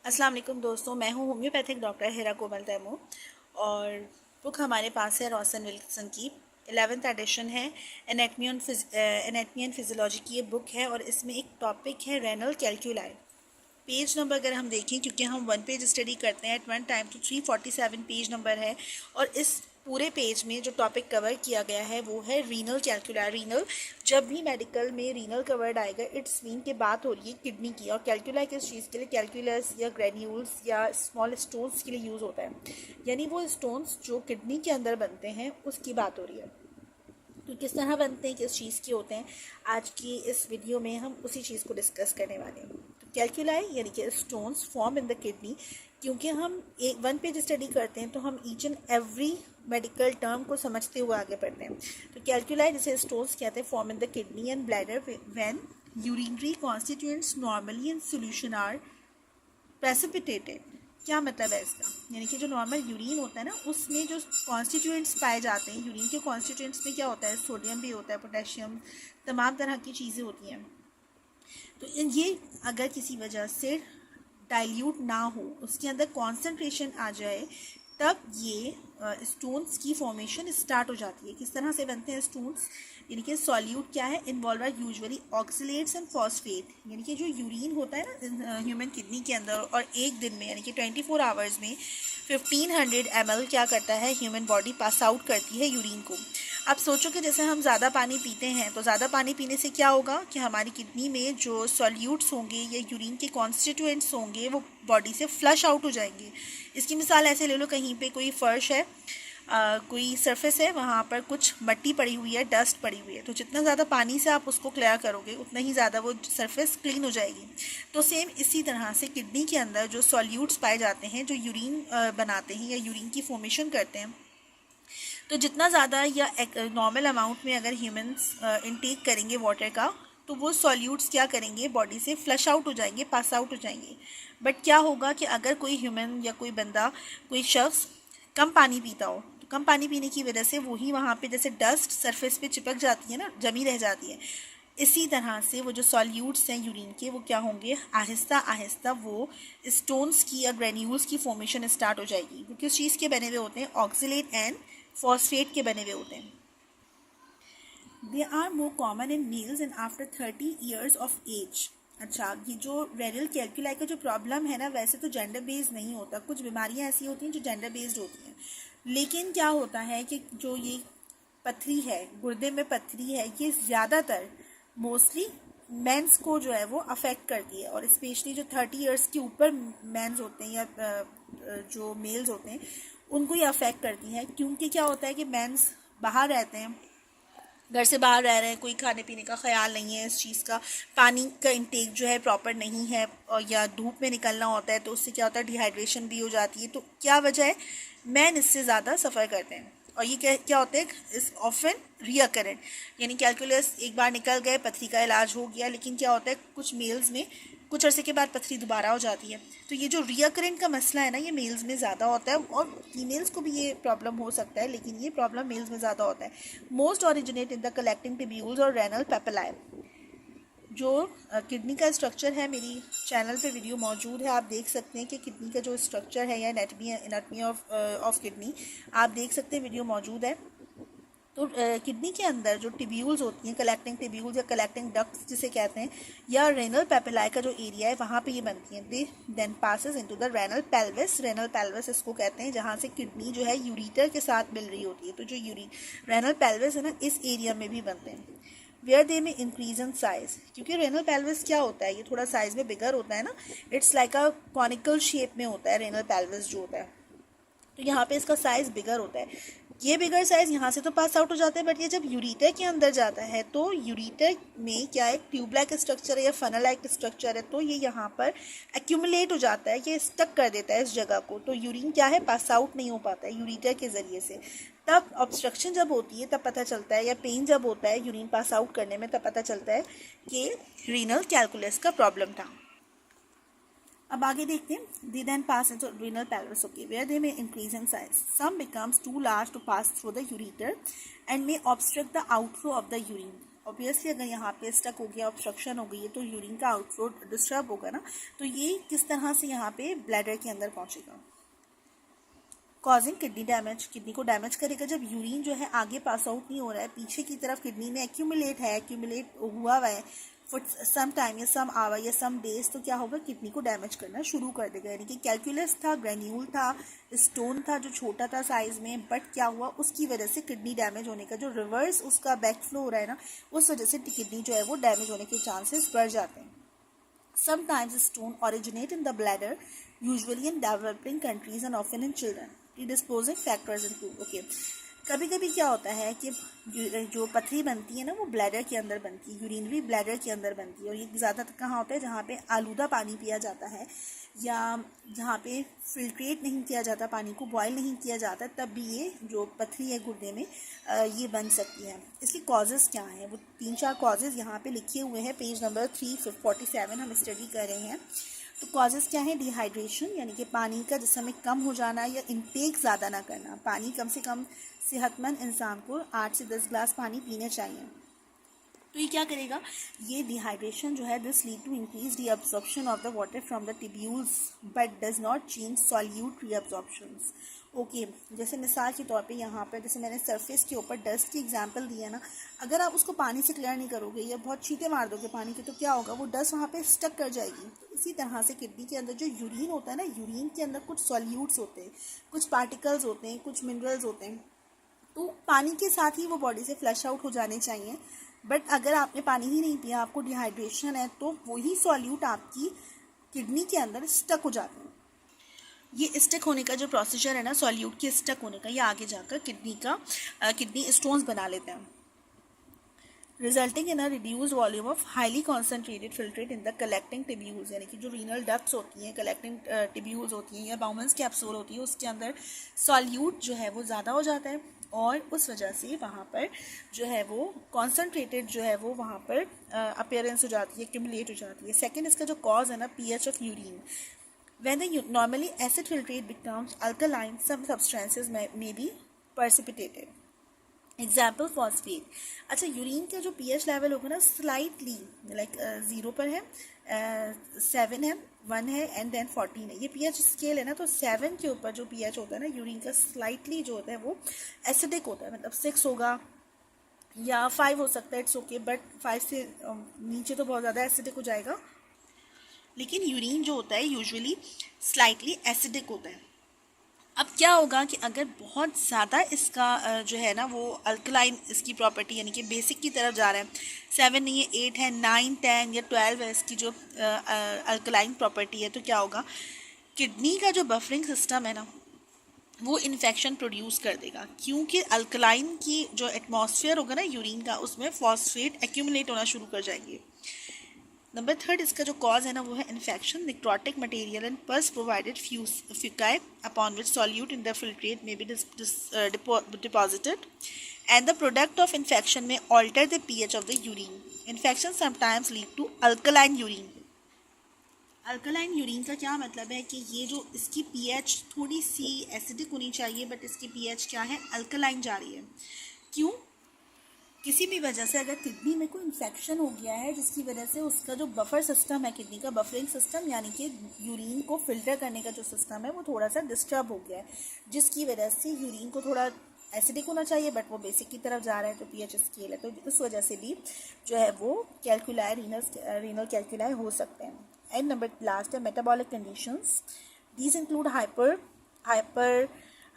अस्सलाम वालेकुम दोस्तों, मैं हूँ होम्योपैथिक डॉक्टर हिरा कोमल तैमूर। और बुक हमारे पास है रॉसन विल्सन की 11th एडिशन है। एनेटमी एंड फिजियोलॉजी की ये बुक है और इसमें एक टॉपिक है रेनल कैल्कुलाई। पेज नंबर अगर हम देखें, क्योंकि हम वन पेज स्टडी करते हैं एट वन टाइम, तो 347 पेज नंबर है। और इस पूरे पेज में जो टॉपिक कवर किया गया है वो है रीनल कैल्कुला। रीनल, जब भी मेडिकल में रीनल का वर्ड आएगा इट्स मीन के बात हो रही है किडनी की। और कैल्कुला किस चीज़ के लिए? कैल्कुलस या ग्रेन्यूल्स या स्मॉल स्टोन्स के लिए यूज़ होता है, यानी वो स्टोन्स जो किडनी के अंदर बनते हैं उसकी बात हो रही है। तो किस तरह बनते हैं, किस चीज़ के होते हैं, आज की इस वीडियो में हम उसी चीज़ को डिस्कस करने वाले हैं। तो कैल्कुलाई यानी कि stones form in the kidney. क्योंकि हम एक वन पेज स्टडी करते हैं तो हम each and every medical term को समझते हुए आगे बढ़ते हैं। तो कैल्कुलाई जिसे स्टोन्स कहते हैं form in the kidney and bladder when urinary constituents normally in solution are precipitated. क्या मतलब है इसका? यानी कि जो नॉर्मल यूरिन होता है ना, उसमें जो कॉन्स्टिट्यूएंट्स पाए जाते हैं, यूरिन के कॉन्स्टिट्यूएंट्स में क्या होता है? सोडियम भी होता है, पोटेशियम, तमाम तरह की चीज़ें होती हैं। तो ये अगर किसी वजह से डाइल्यूट ना हो, उसके अंदर कॉन्सेंट्रेशन आ जाए, तब ये स्टोन्स की फॉर्मेशन स्टार्ट हो जाती है। किस तरह से बनते हैं स्टोन्स? यानी कि सॉल्यूट क्या है? Involve are usually oxalates and phosphate. यानी कि जो यूरिन होता है ना ह्यूमन किडनी के अंदर, और एक दिन में यानी कि 24 आवर्स में 1500 ml क्या करता है ह्यूमन बॉडी पास आउट करती है यूरिन को। अब सोचो कि जैसे हम ज़्यादा पानी पीते हैं तो ज़्यादा पानी पीने से क्या होगा कि हमारी किडनी में जो सॉल्यूट्स होंगे या यूरिन के कॉन्स्टिट्यूएंट्स होंगे वो बॉडी से फ्लश आउट हो जाएंगे। इसकी मिसाल ऐसे ले लो, कहीं पे कोई फर्श है, कोई सरफेस है, वहाँ पर कुछ मट्टी पड़ी हुई है, डस्ट पड़ी हुई है, तो जितना ज़्यादा पानी से आप उसको क्लियर करोगे उतना ही ज़्यादा वो सरफेस क्लीन हो जाएगी। तो सेम इसी तरह से किडनी के अंदर जो सॉल्यूट्स पाए जाते हैं, जो यूरिन बनाते हैं या यूरिन की फॉर्मेशन करते हैं, तो जितना ज़्यादा या नॉर्मल अमाउंट में अगर ह्यूमंस इनटेक करेंगे वाटर का, तो वो सॉल्यूट्स क्या करेंगे? बॉडी से फ्लश आउट हो जाएंगे, पास आउट हो जाएंगे। बट क्या होगा कि अगर कोई ह्यूमन या कोई बंदा, कोई शख्स कम पानी पीता हो, तो कम पानी पीने की वजह से वही वहाँ पे जैसे डस्ट सरफेस पे चिपक जाती है ना, जमी रह जाती है। इसी तरह से वो जो सॉल्यूट्स हैं यूरिन के, वो क्या होंगे? आहिस्ता आहिस्ता वो स्टोन्स की या ग्रेन्यूल्स की फॉर्मेशन स्टार्ट हो जाएगी। वो किस चीज़ के बने हुए होते हैं? ऑक्सीलेट एंड फॉस्फेट के बने हुए होते हैं। They are more common in males and after 30 years of age. अच्छा, ये जो रेनल कैल्कुलाई का जो प्रॉब्लम है ना, वैसे तो जेंडर बेस्ड नहीं होता। कुछ बीमारियां ऐसी होती हैं जो जेंडर बेस्ड होती हैं, लेकिन क्या होता है कि जो ये पथरी है, गुर्दे में पथरी है, ये ज़्यादातर मोस्टली मेंस को जो है वो अफेक्ट करती है। और स्पेशली जो 30 ईयर्स के ऊपर मेंस होते हैं या जो मेल्स होते हैं, उनको ये अफेक्ट करती है। क्योंकि क्या होता है कि मेंस बाहर रहते हैं, घर से बाहर रह रहे हैं, कोई खाने पीने का ख्याल नहीं है इस चीज़ का, पानी का इंटेक जो है प्रॉपर नहीं है, और या धूप में निकलना होता है तो उससे क्या होता है? डिहाइड्रेशन भी हो जाती है। तो क्या वजह है? मैन इससे ज़्यादा सफ़र करते हैं। और ये क्या होता है? इस ऑफन रियकरेंट, यानी कैलकुलस एक बार निकल गए, पथरी का इलाज हो गया, लेकिन क्या होता है कुछ मेल्स में कुछ अरसे के बाद पथरी दोबारा हो जाती है। तो ये जो रियकरेंट का मसला है ना, ये मेल्स में ज़्यादा होता है, और फीमेल्स को भी ये प्रॉब्लम हो सकता है, लेकिन ये प्रॉब्लम मेल्स में ज़्यादा होता है। Most originate in the collecting tubules और रेनल पेपिलाए। जो किडनी का स्ट्रक्चर है, मेरी चैनल पे वीडियो मौजूद है, आप देख सकते हैं कि किडनी का जो स्ट्रक्चर है या एनाटमी ऑफ किडनी, आप देख सकते हैं, वीडियो मौजूद है। तो किडनी के अंदर जो टिब्यूल्स होती हैं, कलेक्टिंग टिब्यूल्स या कलेक्टिंग डक्ट्स जिसे कहते हैं, या रेनल पेपिलाई का जो एरिया है वहाँ पे ये बनती हैं। They then passes into the renal pelvis. Renal pelvis इसको कहते हैं जहाँ से किडनी जो है यूरिटर के साथ मिल रही होती है। तो जो रेनल पेल्विस है ना, इस एरिया में भी बनते हैं। वेयर दे में इंक्रीज इन साइज, क्योंकि रेनल पेल्विस क्या होता है? ये थोड़ा साइज में बिगर होता है ना, it's like a conical shape में होता है रेनल पेल्विस जो होता है। तो यहाँ पे इसका साइज बिगर होता है। ये बिगर साइज यहाँ से तो पास आउट हो जाता है, बट ये जब यूरिटर के अंदर जाता है तो यूरिटर में क्या एक ट्यूब लाइक स्ट्रक्चर है या फनल लाइक स्ट्रक्चर है, तो ये यहाँ पर एक्यूमुलेट हो जाता है, ये स्टक कर देता है इस जगह को। तो यूरिन क्या है? पास आउट नहीं हो पाता है यूरिटर के ज़रिए से। तब ऑब्स्ट्रक्शन जब होती है तब पता चलता है, या पेन जब होता है यूरिन पास आउट करने में, तब पता चलता है कि रीनल कैलकुलस का प्रॉब्लम था। अब आगे देखते हैं। They then pass into renal pelvis, okay, where they may increase in size. Some becomes too large to pass through the ureter and may obstruct the outflow of the urine. Obviously अगर यहाँ पे stuck हो गया, obstruction हो गई है, तो urine का आउटफ्लो डिस्टर्ब होगा ना, तो ये किस तरह से यहाँ पे ब्लैडर के अंदर पहुँचेगा, कॉजिंग किडनी डैमेज, किडनी को डैमेज करेगा। जब यूरिन जो है आगे पास आउट नहीं हो रहा है, पीछे की तरफ किडनी में एक्यूमुलेट हुआ है फॉर सम टाइम या सम आवर या सम डेज, तो क्या होगा, किडनी को डैमेज करना शुरू कर देगा। यानी कि कैलकुलस था, ग्रेन्यूल था, स्टोन था जो छोटा था साइज में, बट क्या हुआ, उसकी वजह से किडनी डैमेज होने का जो रिवर्स उसका बैक फ्लो हो रहा है ना, उस वजह से किडनी जो है वो डैमेज होने के चांसेस बढ़ जाते हैं। Sometimes stone originate in the bladder, usually in developing countries and often in children. Predisposing factors include, okay, कभी कभी क्या होता है कि जो पथरी बनती है ना, वो ब्लैडर के अंदर बनती है, यूरिनरी ब्लैडर के अंदर बनती है, और ये ज़्यादातर कहाँ होता है, जहाँ पे आलूदा पानी पिया जाता है या जहाँ पे फिल्ट्रेट नहीं किया जाता, पानी को बॉयल नहीं किया जाता, तब भी ये जो पथरी है गुर्दे में ये बन सकती है। इसके कॉजेज़ क्या हैं, वो 3-4 कॉजेज़ यहाँ पे लिखे हुए हैं, पेज नंबर 347 हम स्टडी कर रहे हैं। तो कॉजेज़ क्या है, डिहाइड्रेशन यानी कि पानी का जिसम में कम हो जाना या इनटेक ज़्यादा ना करना, पानी कम से कम सेहतमंद इंसान को 8 से 10 ग्लास पानी पीने चाहिए। तो ये क्या करेगा, ये डिहाइड्रेशन जो है, this lead to increase reabsorption of the water from the tubules but does not change solute reabsorptions. Okay, जैसे मिसाल के तौर पे यहाँ पर जैसे मैंने सरफेस के ऊपर डस्ट की एग्जांपल दी है ना, अगर आप उसको पानी से क्लियर नहीं करोगे या बहुत छींटे मार दोगे पानी के, तो क्या होगा, वो डस्ट वहाँ पे स्टक कर जाएगी। तो इसी तरह से किडनी के अंदर जो यूरिन होता है ना, यूरिन के अंदर कुछ सॉल्यूट्स होते हैं, कुछ पार्टिकल्स होते हैं, कुछ मिनरल्स होते हैं, तो पानी के साथ ही वो बॉडी से फ्लश आउट हो जाने चाहिए। बट अगर आपने पानी ही नहीं पिया, आपको डिहाइड्रेशन है, तो वही सॉल्यूट आपकी किडनी के अंदर स्टक हो जाते हैं। ये स्टक होने का जो प्रोसीजर है ना, सॉल्यूट के स्टक होने का, ये आगे जाकर किडनी स्टोन्स बना लेते हैं, resulting in a reduced volume of highly concentrated filtrate in the collecting tubules. यानी कि जो रीनल डक्ट्स होती हैं, कलेक्टिंग टिब्यूल्स होती हैं या बाउमन्स कैप्सूल होती है, उसके अंदर सॉल्यूट जो है वो ज़्यादा हो जाता है, और उस वजह से वहाँ पर जो है वो कॉन्सेंट्रेटेड जो है वो वहाँ पर अपीयरेंस हो जाती है, एक्यूमुलेट हो जाती है। सेकेंड इसका जो कॉज है ना, pH of urine, when the normally acid filtrate becomes alkaline, some substances may be precipitated. Example phosphate. अच्छा, यूरिन का जो pH लेवल होगा ना, स्लाइटली लाइक 0 पर है, 7 है, 1 है एंड देन 14 है। ये pH स्केल है ना, तो 7 के ऊपर जो pH होता है ना यूरिन का, स्लाइटली जो होता है वो एसिडिक होता है, मतलब 6 होगा या 5 हो सकता है, इट्स ओके, बट 5 से नीचे तो बहुत ज़्यादा एसिडिक हो जाएगा। लेकिन यूरिन जो होता है यूजुअली स्लाइटली एसिडिक होता है। अब क्या होगा कि अगर बहुत ज़्यादा इसका जो है ना वो अल्कलाइन इसकी प्रॉपर्टी यानी कि बेसिक की तरफ जा रहा है, 7 नहीं है, 8 है, 9, 10 या 12 है इसकी जो अल्कलाइन प्रॉपर्टी है, तो क्या होगा, किडनी का जो बफरिंग सिस्टम है ना, वो इन्फेक्शन प्रोड्यूस कर देगा, क्योंकि अल्कलाइन की जो एटमॉस्फेयर होगा ना यूरिन का, उसमें फॉस्फेट एक्यूमुलेट होना शुरू कर जाएंगे। नंबर 3 इसका जो कॉज है ना, वो है infection, necrotic material and pus provided foci upon which solute in the filtrate may be deposited and the product of infection may alter the pH of the urine. Infection sometimes lead to alkaline urine. Alkaline urine का क्या मतलब है कि ये जो इसकी pH थोड़ी सी acidic होनी चाहिए, बट इसकी pH क्या है, अल्कलाइन जा रही है। क्यों, किसी भी वजह से अगर किडनी में कोई इन्फेक्शन हो गया है, जिसकी वजह से उसका जो बफर सिस्टम है, किडनी का बफरिंग सिस्टम यानी कि यूरिन को फिल्टर करने का जो सिस्टम है, वो थोड़ा सा डिस्टर्ब हो गया है, जिसकी वजह से यूरिन को थोड़ा एसिडिक होना चाहिए, बट वो बेसिक की तरफ जा रहा है, तो pH स्केल है, तो उस वजह से भी जो है वो कैलकुलाई रीनल कैलकुलाई हो सकते हैं। एंड नंबर लास्ट है metabolic conditions. These include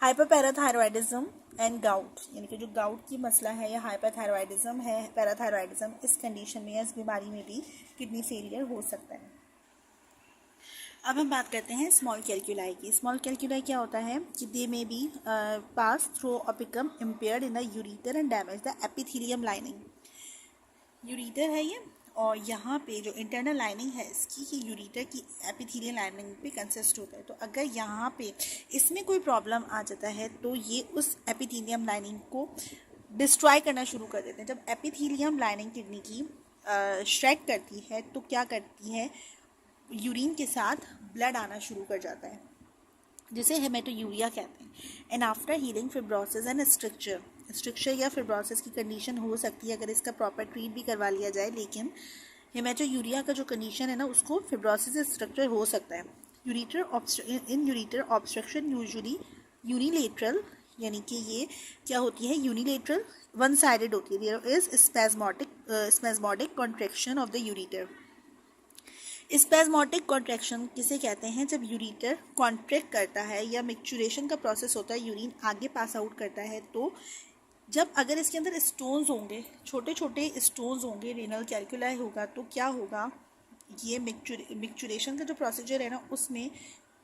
hyperparathyroidism and gout, यानी कि जो गाउट की मसला है या हाइपरथायरॉयडिज्म है, पैराथायरॉयडिज्म, इस कंडीशन में या इस बीमारी में भी किडनी फेलियर हो सकता है। अब हम बात करते हैं स्मॉल कैलकुलाई की। स्मॉल कैलकुलाई क्या होता है कि दे में बी पास थ्रू और become impaired in the ureter and damage the epithelium lining. Ureter है ये, और यहाँ पे जो इंटरनल लाइनिंग है इसकी, ये यूरिटर की एपिथेलियल लाइनिंग पे कंसिस्ट होता है। तो अगर यहाँ पे इसमें कोई प्रॉब्लम आ जाता है, तो ये उस एपिथेलियम लाइनिंग को डिस्ट्रॉय करना शुरू कर देते हैं। जब एपिथेलियम लाइनिंग किडनी की श्रेड करती है, तो क्या करती है, यूरिन के साथ ब्लड आना शुरू कर जाता है, जिसे हेमेटोयूरिया कहते हैं। And after healing fibrosis and structure structure या फिब्रोसिस की कंडीशन हो सकती है अगर इसका प्रॉपर ट्रीट भी करवा लिया जाए, लेकिन हेमाटोयूरिया का जो कंडीशन है ना उसको फिब्रोसिस स्ट्रक्चर हो सकता है। यूरिटर ऑब्स्ट्रक्शन यूजुअली यूनिलेटरल, यानी कि ये क्या होती है, यूनिलेटरल वन साइडेड होती है। There is spasmodic contraction of the ureter. Spasmodic contraction किसे कहते हैं, जब यूरिटर कॉन्ट्रैक्ट करता है या मिक्चुरेशन का प्रोसेस होता है, यूरिन आगे पास आउट करता है, तो जब अगर इसके अंदर स्टोन्स होंगे, छोटे छोटे स्टोन्स होंगे, रेनल कैल्कुलाई होगा, तो क्या होगा, ये मिक्चुरेशन का जो प्रोसीजर है ना उसमें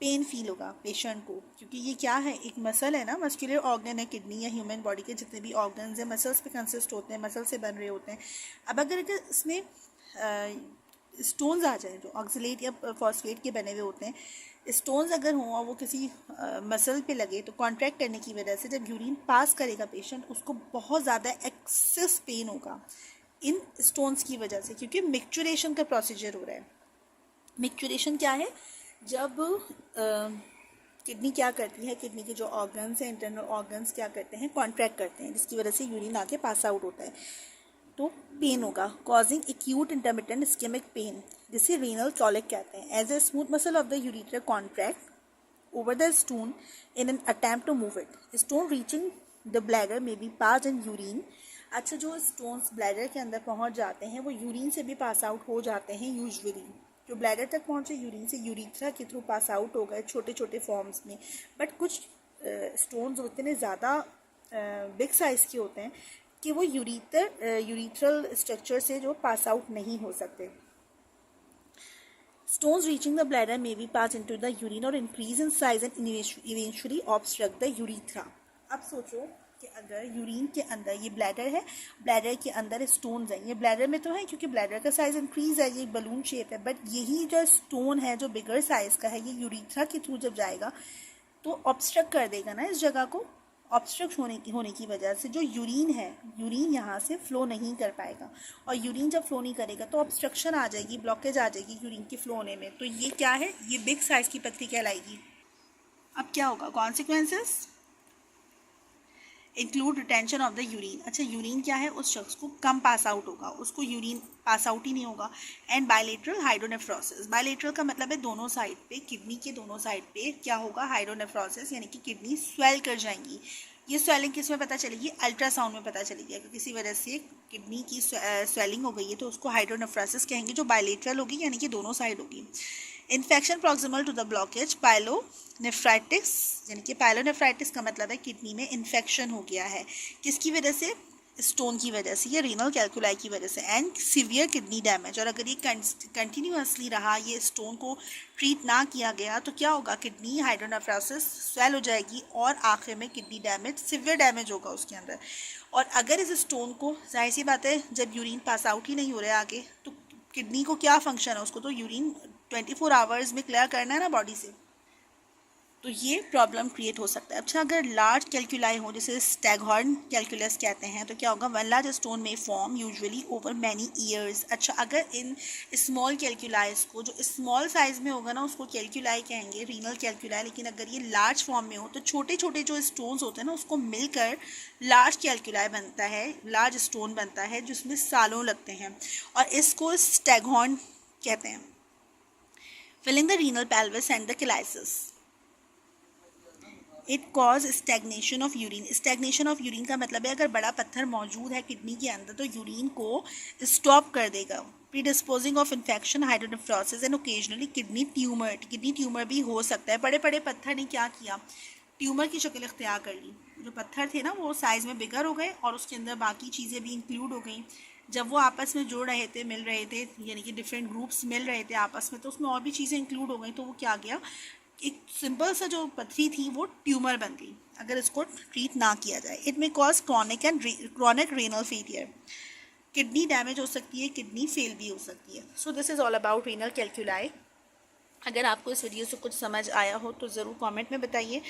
पेन फील होगा पेशेंट को, क्योंकि ये क्या है, एक मसल है ना, मस्कुलर ऑर्गन है। किडनी या ह्यूमन बॉडी के जितने भी ऑर्गन्स हैं मसल्स पे कंसिस्ट होते हैं, मसल से बन रहे होते हैं। अब अगर इसमें स्टोन्स आ जाए जो ऑक्सलेट या फॉस्फेट के बने हुए होते हैं, स्टोन्स अगर हों और वो किसी मसल पे लगे, तो कॉन्ट्रैक्ट करने की वजह से जब यूरिन पास करेगा पेशेंट, उसको बहुत ज़्यादा एक्सेस पेन होगा इन स्टोन्स की वजह से, क्योंकि मिक्चुरेशन का प्रोसीजर हो रहा है। मिक्चुरेशन क्या है, जब किडनी क्या करती है, किडनी के जो ऑर्गन्स हैं, इंटरनल ऑर्गन्स क्या करते हैं, कॉन्ट्रैक्ट करते हैं, जिसकी वजह से यूरिन आके पास आउट होता है, तो पेन होगा, causing acute intermittent ischaemic pain, जिसे रीनल कॉलिक कहते हैं। As a smooth muscle of the ureter contract over the stone in an attempt to move it. Stone reaching the bladder may be passed in urine. अच्छा, जो stones bladder के अंदर पहुंच जाते हैं वो यूरिन से भी पास आउट हो जाते हैं यूजुअली। जो ब्लैडर तक पहुंचे यूरिन से यूरिथ्रा के थ्रू पास आउट हो गए छोटे छोटे फॉर्म्स में, बट कुछ स्टोन्स उतने ज़्यादा बिग साइज़ के होते हैं कि वो यूरिथ्रल स्ट्रक्चर से जो पास आउट नहीं हो सकते। Stones reaching the bladder may be passed into the urine or increase in size and eventually obstruct the urethra. अब सोचो कि अगर यूरिन के अंदर, ये ब्लैडर है, ब्लैडर के अंदर स्टोन्स हैं, ये ब्लैडर में तो है क्योंकि ब्लैडर का साइज इंक्रीज है, ये बलून शेप है, बट यही जो स्टोन है जो बिगर साइज का है, ये यूरिथ्रा के थ्रू जब जाएगा तो ऑब्स्ट्रक्ट कर देगा ना इस जगह को। ऑब्स्ट्रक्ट होने की वजह से जो यूरिन है, यूरिन यहाँ से फ्लो नहीं कर पाएगा, और यूरिन जब फ्लो नहीं करेगा तो ऑब्स्ट्रक्शन आ जाएगी, ब्लॉकेज आ जाएगी यूरिन की फ्लो होने में। तो ये क्या है, ये बिग साइज की पथरी कहलाएगी। अब क्या होगा, consequences include retention of the urine. अच्छा, यूरिन क्या है, उस शख्स को कम पास आउट होगा, उसको यूरिन पास आउट ही नहीं होगा। एंड बायलेटरल हाइड्रोनेफ्रोसिस, बायलेटरल का मतलब है दोनों साइड पे, किडनी के दोनों साइड पे क्या होगा, हाइड्रोनेफ्रोसिस, यानी कि किडनी स्वेल कर जाएंगी। ये स्वेलिंग किस में पता चलेगी, अल्ट्रासाउंड में पता चलेगी। अगर किसी वजह से किडनी की स्वेलिंग हो गई है तो उसको हाइड्रोनेफ्रोसिस कहेंगे, जो बायलेटरल होगी यानी कि दोनों साइड होगी। Infection proximal to the blockage, pyelonephritis, यानी कि पाइलोनेफ्राइटिस का मतलब है किडनी में इन्फेक्शन हो गया है, किसकी वजह से, स्टोन की वजह से या रीनल कैल्कुलाई की वजह से। एंड सीवियर किडनी डैमेज, और अगर ये कंटिन्यूसली रहा, ये स्टोन को ट्रीट ना किया गया, तो क्या होगा, किडनी हाइड्रोनेफ्रोसिस स्वेल हो जाएगी और आखिर में किडनी डैमेज, सीवियर डैमेज होगा उसके अंदर। और अगर इस स्टोन को, जाहिर सी बात है जब यूरिन पास आउट ही नहीं हो रहा है आगे, तो किडनी को क्या फंक्शन है, उसको तो यूरिन 24 आवर्स में क्लियर करना है ना बॉडी से, तो ये प्रॉब्लम क्रिएट हो सकता है। अच्छा, अगर लार्ज कैल्कुलाई हो, जैसे स्टैगहॉर्न कैल्कुलस कहते हैं, तो क्या होगा, वन लार्ज स्टोन में form usually over many years. अच्छा, अगर इन स्मॉल कैल्कुलाइज को, जो स्मॉल साइज में होगा ना उसको कैल्कुलाई कहेंगे, रीनल कैल्कुलाई, लेकिन अगर ये लार्ज फॉर्म में हो तो छोटे छोटे जो स्टोन्स होते हैं ना उसको मिलकर लार्ज कैल्कुलाई बनता है, लार्ज स्टोन बनता है जिसमें सालों लगते हैं, और इसको स्टैगहॉर्न कहते हैं। Filling the renal pelvis and the calyces, it cause stagnation of urine. Stagnation of urine का मतलब है अगर बड़ा पत्थर मौजूद है किडनी के अंदर तो यूरिन को स्टॉप कर देगा। Predisposing of infection, hydronephrosis and occasionally kidney tumour, kidney tumour भी हो सकता है। बड़े बड़े पत्थर ने क्या किया, ट्यूमर की शक्ल इख्तियार कर ली। जो पत्थर थे ना वो साइज़ में बिगर हो गए और उसके अंदर बाकी चीज़ें भी इंक्लूड हो गई। जब वो आपस में जुड़ रहे थे, मिल रहे थे, यानी कि डिफरेंट ग्रुप्स मिल रहे थे आपस में, तो उसमें और भी चीज़ें इंक्लूड हो गई, तो वो क्या गया, एक सिंपल सा जो पथरी थी वो ट्यूमर बन गई अगर इसको ट्रीट ना किया जाए। इट में cause chronic renal failure, kidney damage हो सकती है, किडनी फेल भी हो सकती है। So this is all about renal कैल्कुलाई। अगर आपको इस वीडियो से कुछ समझ आया हो तो ज़रूर कमेंट में बताइए।